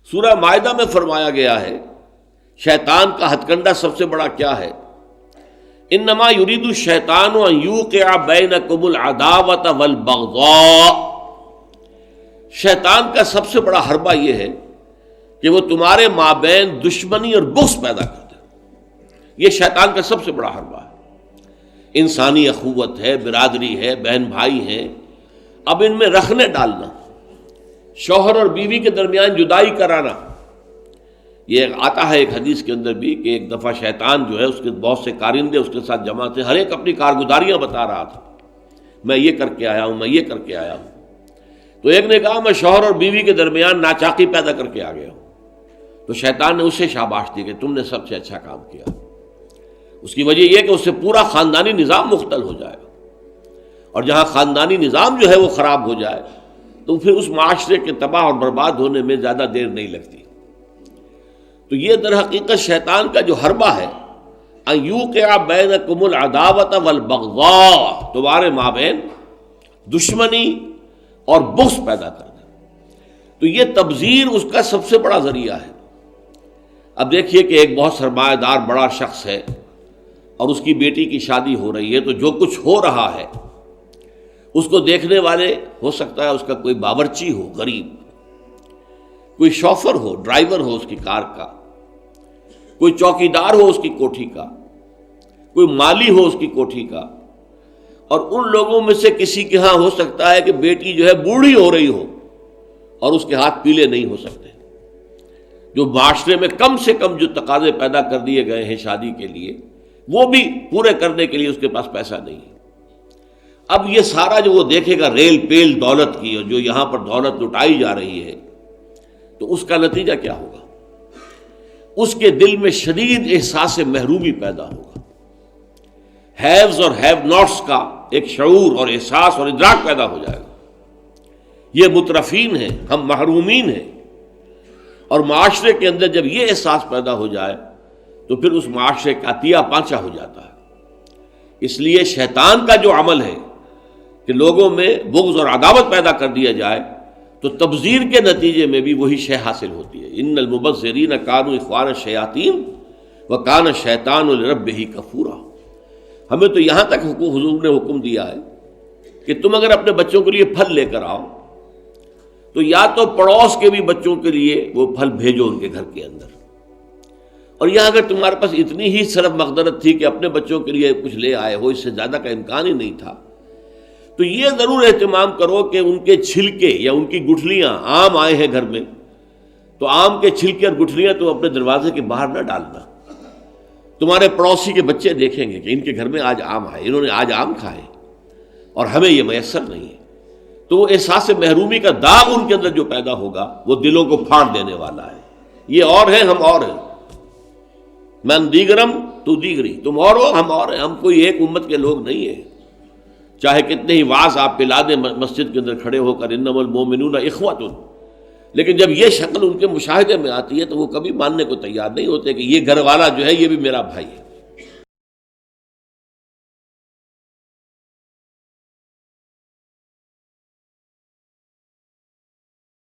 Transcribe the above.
سورہ مائدہ میں فرمایا گیا ہے شیطان کا ہتھ کنڈا سب سے بڑا کیا ہے؟ انما یرید الشیطان ان یوقع بینکم العداوۃ والبغضاء، شیطان کا سب سے بڑا حربہ یہ ہے کہ وہ تمہارے مابین دشمنی اور بغض پیدا کر دے۔ یہ شیطان کا سب سے بڑا حربہ ہے۔ انسانی اخوت ہے، برادری ہے، بہن بھائی ہیں، اب ان میں رخنے ڈالنا، شوہر اور بیوی کے درمیان جدائی کرانا۔ یہ آتا ہے ایک حدیث کے اندر بھی کہ ایک دفعہ شیطان جو ہے اس کے بہت سے کارندے اس کے ساتھ جمع تھے، ہر ایک اپنی کارگزاریاں بتا رہا تھا، میں یہ کر کے آیا ہوں، میں یہ کر کے آیا ہوں۔ تو ایک نے کہا میں شوہر اور بیوی کے درمیان ناچاقی پیدا کر کے آ گیا ہوں۔ تو شیطان نے اسے شاباش دی کہ تم نے سب سے اچھا کام کیا۔ اس کی وجہ یہ کہ اس سے پورا خاندانی نظام مختل ہو جائے گا، اور جہاں خاندانی نظام جو ہے وہ خراب ہو جائے تو پھر اس معاشرے کے تباہ اور برباد ہونے میں زیادہ دیر نہیں لگتی۔ تو یہ در حقیقت شیطان کا جو حربہ ہے ان یوقع بینکم العداوۃ والبغضاء، تمہارے مابین دشمنی اور بغض پیدا کر دے۔ تو یہ تبذیر اس کا سب سے بڑا ذریعہ ہے۔ اب دیکھیے کہ ایک بہت سرمایہ دار بڑا شخص ہے اور اس کی بیٹی کی شادی ہو رہی ہے، تو جو کچھ ہو رہا ہے اس کو دیکھنے والے ہو سکتا ہے اس کا کوئی باورچی ہو غریب، کوئی شوفر ہو، ڈرائیور ہو اس کی کار کا، کوئی چوکیدار ہو اس کی کوٹھی کا، کوئی مالی ہو اس کی کوٹھی کا، اور ان لوگوں میں سے کسی کے ہاں ہو سکتا ہے کہ بیٹی جو ہے بوڑھی ہو رہی ہو اور اس کے ہاتھ پیلے نہیں ہو سکتے، جو معاشرے میں کم سے کم جو تقاضے پیدا کر دیے گئے ہیں شادی کے لیے وہ بھی پورے کرنے کے لیے اس کے پاس پیسہ نہیں ہے۔ اب یہ سارا جو وہ دیکھے گا ریل پیل دولت کی، اور جو یہاں پر دولت لٹائی جا رہی ہے، تو اس کا نتیجہ کیا ہوگا؟ اس کے دل میں شدید احساس محرومی پیدا ہوگا، ہیوز اور ہیو ناٹس کا ایک شعور اور احساس اور ادراک پیدا ہو جائے گا۔ یہ مترفین ہیں، ہم محرومین ہیں، اور معاشرے کے اندر جب یہ احساس پیدا ہو جائے تو پھر اس معاشرے کا تیا پانچا ہو جاتا ہے۔ اس لیے شیطان کا جو عمل ہے کہ لوگوں میں بغض اور عداوت پیدا کر دیا جائے، تو تبذیر کے نتیجے میں بھی وہی شے حاصل ہوتی ہے۔ ان المبذرین کانوا اخوان الشیاطین وکان الشیطان لربہ کفورا۔ ہمیں تو یہاں تک حضور نے حکم دیا ہے کہ تم اگر اپنے بچوں کے لیے پھل لے کر آؤ تو یا تو پڑوس کے بھی بچوں کے لیے وہ پھل بھیجو ان کے گھر کے اندر، اور یہاں اگر تمہارے پاس اتنی ہی صرف مقدرت تھی کہ اپنے بچوں کے لیے کچھ لے آئے ہو، اس سے زیادہ کا امکان ہی نہیں تھا، تو یہ ضرور اہتمام کرو کہ ان کے چھلکے یا ان کی گٹھلیاں، آم آئے ہیں گھر میں تو آم کے چھلکے اور گٹھلیاں تو اپنے دروازے کے باہر نہ ڈالنا۔ تمہارے پڑوسی کے بچے دیکھیں گے کہ ان کے گھر میں آج آم آئے، انہوں نے آج آم کھائے اور ہمیں یہ میسر نہیں ہے، تو وہ احساس محرومی کا داغ ان کے اندر جو پیدا ہوگا وہ دلوں کو پھاڑ دینے والا ہے۔ یہ اور ہیں، ہم اور ہیں، من دیگرم تو دیگری، تم اور ہو ہم اور ہیں، ہم کوئی ایک امت کے لوگ نہیں ہیں، چاہے کتنے ہی واعظ آپ پلا دیں مسجد کے اندر کھڑے ہو کر انما المؤمنون اخوۃ، لیکن جب یہ شکل ان کے مشاہدے میں آتی ہے تو وہ کبھی ماننے کو تیار نہیں ہوتے کہ یہ گھر والا جو ہے یہ بھی میرا بھائی ہے۔